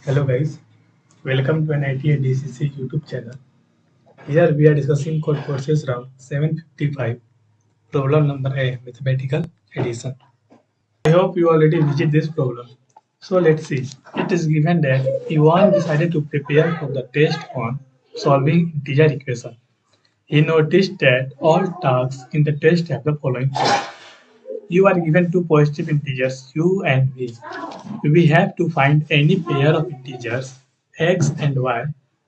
Hello guys, welcome to an ITA DCC YouTube channel. Here we are discussing code courses round 755, problem number A, mathematical addition. I hope you already visit this problem. So let's see. It is given that Ivan decided to prepare for the test on solving integer equation. He noticed that all tasks in the test have the following code. You are given two positive integers u and v. We have to find any pair of integers x and y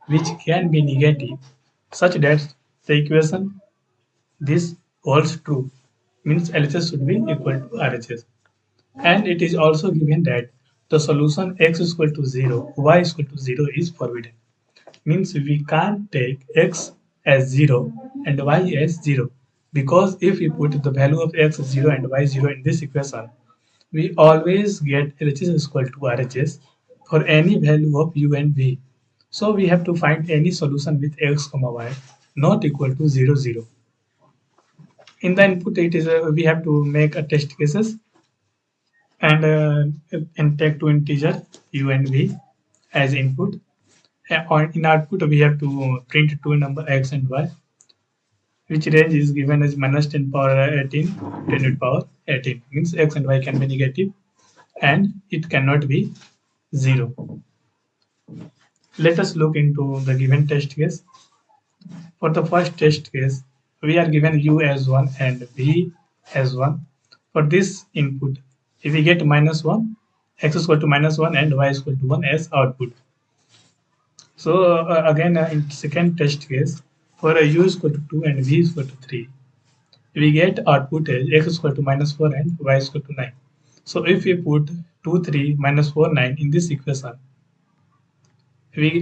which can be negative such that the equation this holds true means LHS should be equal to RHS. And it is also given that the solution x is equal to 0, y is equal to 0 is forbidden. Means we can't take x as 0 and y as 0 because if we put the value of x 0 and y 0 in this equation, we always get LHS is equal to RHS for any value of u and v. So we have to find any solution with x comma y not equal to 0 0. In the input, it is we have to make a test cases and take two integer u and v as input. In output, we have to print two number x and y, which range is given as minus 10 power 18 10 to the power 18. Means x and y can be negative and it cannot be 0. Let us look into the given test case. For the first test case, we are given u as 1 and v as 1. For this input, if we get minus 1, x is equal to minus 1 and y is equal to 1 as output. So again, in second test case, for a u is equal to 2 and v is equal to 3, we get output as x is equal to minus 4 and y is equal to 9. So if we put 2, 3, minus 4, 9 in this equation, we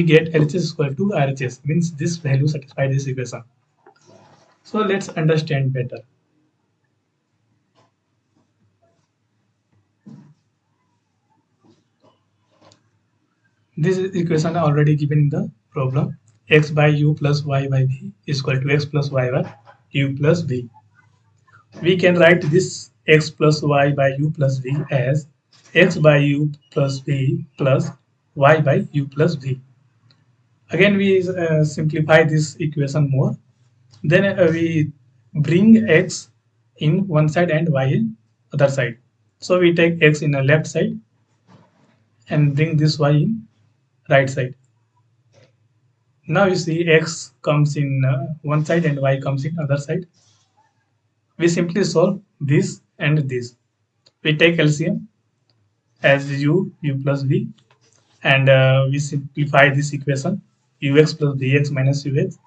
get LHS is equal to RHS, means this value satisfies this equation. So let's understand better. This equation already given in the problem. X by u plus y by v is equal to x plus y by u plus v. We can write this x plus y by u plus v as x by u plus v plus y by u plus v. Again, we simplify this equation more. Then we bring x in one side and y in other side. So we take x in the left side and bring this y in right side. Now you see x comes in one side and y comes in other side. We simply solve this and this. We take LCM as u plus v, and we simplify this equation ux plus vx minus ux.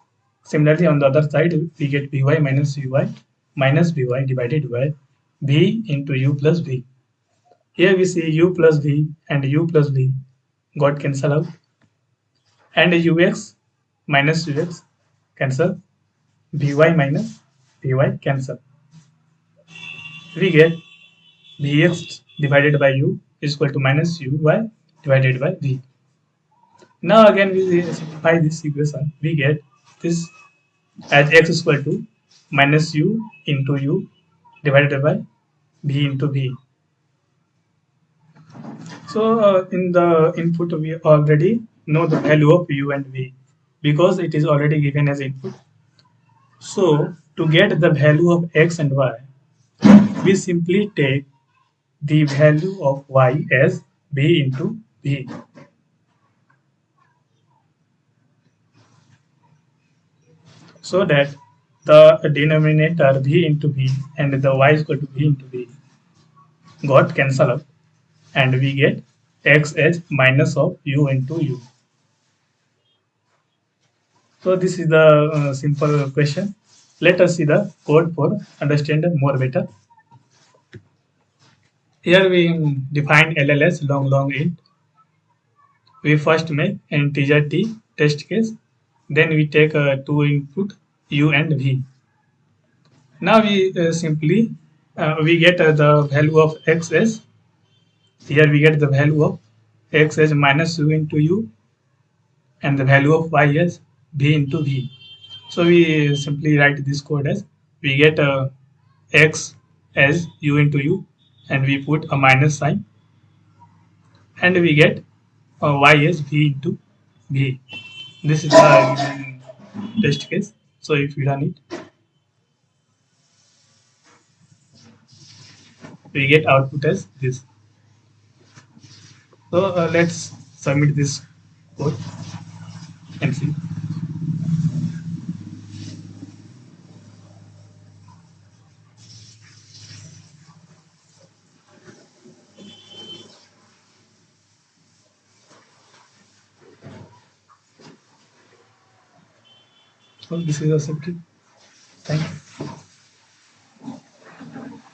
Similarly, on the other side, we get vy minus uy minus vy divided by v into u plus v. Here we see u plus v and u plus v got cancelled out, and ux minus ux cancel, vy minus vy cancel. We get vx divided by u is equal to minus uy divided by v. Now again we simplify this equation. We get this as x is equal to minus u into u divided by v into v. So in the input we already know the value of u and v because it is already given as input. So to get the value of x and y, we simply take the value of y as b into v. So that the denominator v into v and the y is equal to v into v got cancelled out, and we get x as minus of u into u. So this is the simple question. Let us see the code for understand more better. Here we define LLS long int. We first make integer t test case. Then we take two input u and v. Now we simply we get the value of x as, here we get the value of x as minus u into u and the value of y as v into v. So we simply write this code as we get x as u into u and we put a minus sign, and we get y as v into v. This is the given test case. So if we run it, we get output as this. So let's submit this code and see. So this is accepted. Thank you.